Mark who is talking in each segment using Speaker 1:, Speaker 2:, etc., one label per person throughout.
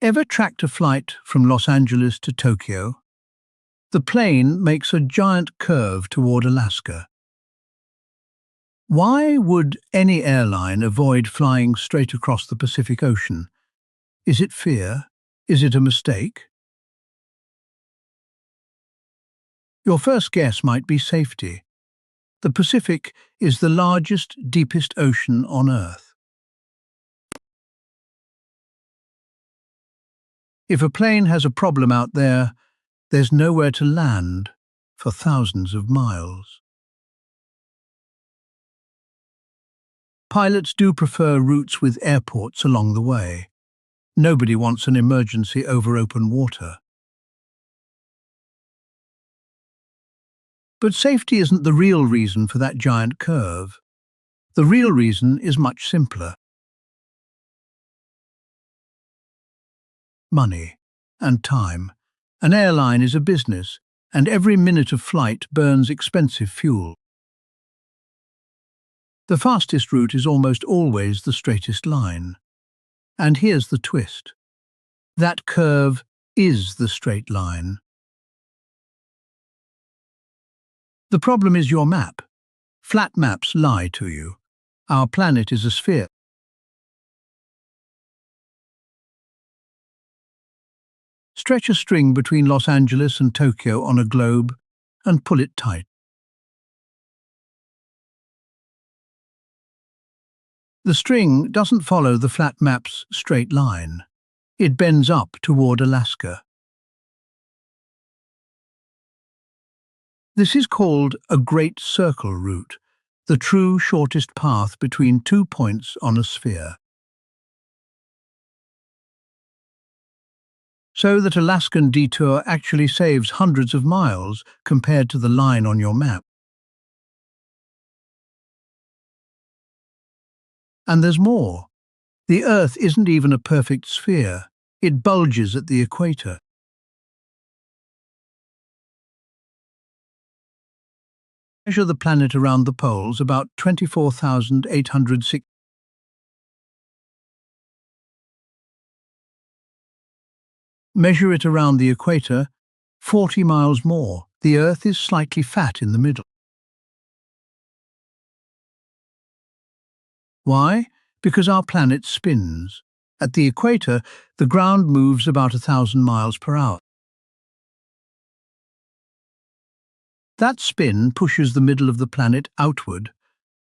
Speaker 1: Ever tracked a flight from Los Angeles to Tokyo? The plane makes a giant curve toward Alaska. Why would any airline avoid flying straight across the Pacific Ocean? Is it fear? Is it a mistake? Your first guess might be safety. The Pacific is the largest, deepest ocean on Earth. If a plane has a problem out there, there's nowhere to land for thousands of miles. Pilots do prefer routes with airports along the way. Nobody wants an emergency over open water. But safety isn't the real reason for that giant curve. The real reason is much simpler. Money and time. An airline is a business, and every minute of flight burns expensive fuel. The fastest route is almost always the straightest line. And here's the twist. That curve is the straight line. The problem is your map. Flat maps lie to you. Our planet is a sphere. Stretch a string between Los Angeles and Tokyo on a globe and pull it tight. The string doesn't follow the flat map's straight line. It bends up toward Alaska. This is called a great circle route, the true shortest path between 2 points on a sphere. So that Alaskan detour actually saves hundreds of miles compared to the line on your map. And there's more. The Earth isn't even a perfect sphere. It bulges at the equator. Measure the planet around the poles, about 24,806. Measure it around the equator, 40 miles more. The Earth is slightly fat in the middle. Why? Because our planet spins. At the equator, the ground moves about 1,000 miles per hour. That spin pushes the middle of the planet outward,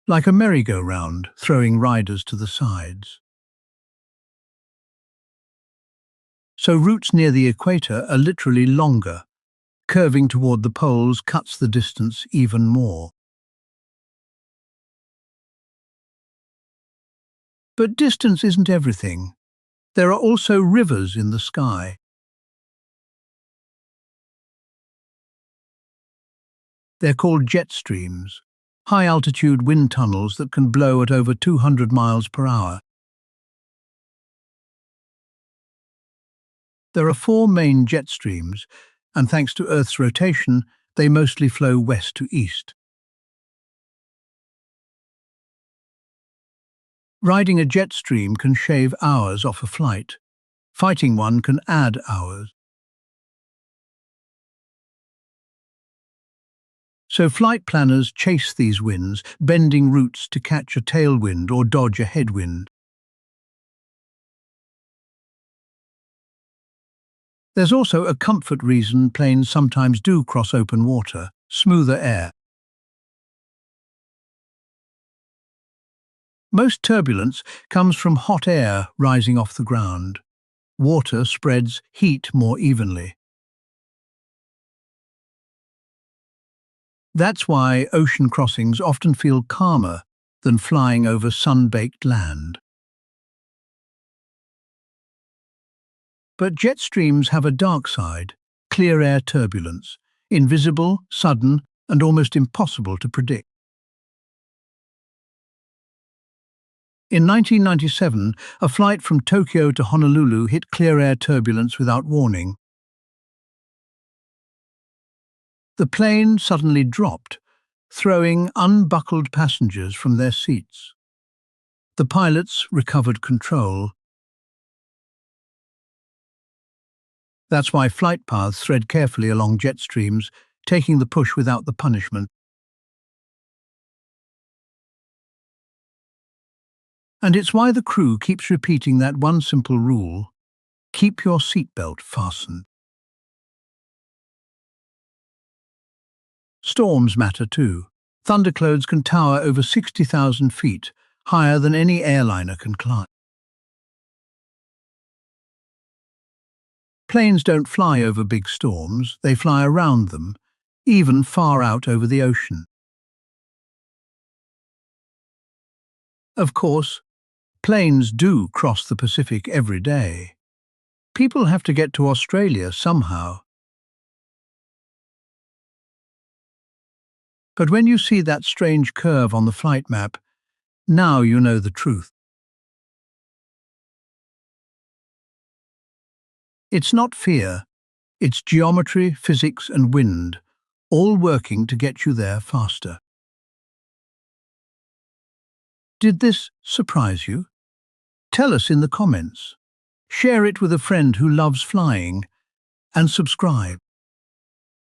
Speaker 1: like a merry-go-round, throwing riders to the sides. So routes near the equator are literally longer. Curving toward the poles cuts the distance even more. But distance isn't everything. There are also rivers in the sky. They're called jet streams, high-altitude wind tunnels that can blow at over 200 miles per hour. There are 4 main jet streams, and thanks to Earth's rotation, they mostly flow west to east. Riding a jet stream can shave hours off a flight. Fighting one can add hours. So flight planners chase these winds, bending routes to catch a tailwind or dodge a headwind. There's also a comfort reason planes sometimes do cross open water: smoother air. Most turbulence comes from hot air rising off the ground. Water spreads heat more evenly. That's why ocean crossings often feel calmer than flying over sun-baked land. But jet streams have a dark side: clear air turbulence, invisible, sudden, and almost impossible to predict. In 1997, a flight from Tokyo to Honolulu hit clear air turbulence without warning. The plane suddenly dropped, throwing unbuckled passengers from their seats. The pilots recovered control, That's why flight paths thread carefully along jet streams, taking the push without the punishment. And it's why the crew keeps repeating that one simple rule: keep your seatbelt fastened. Storms matter too. Thunderclouds can tower over 60,000 feet, higher than any airliner can climb. Planes don't fly over big storms, they fly around them, even far out over the ocean. Of course, planes do cross the Pacific every day. People have to get to Australia somehow. But when you see that strange curve on the flight map, now you know the truth. It's not fear, it's geometry, physics and wind, all working to get you there faster. Did this surprise you? Tell us in the comments. Share it with a friend who loves flying, and subscribe.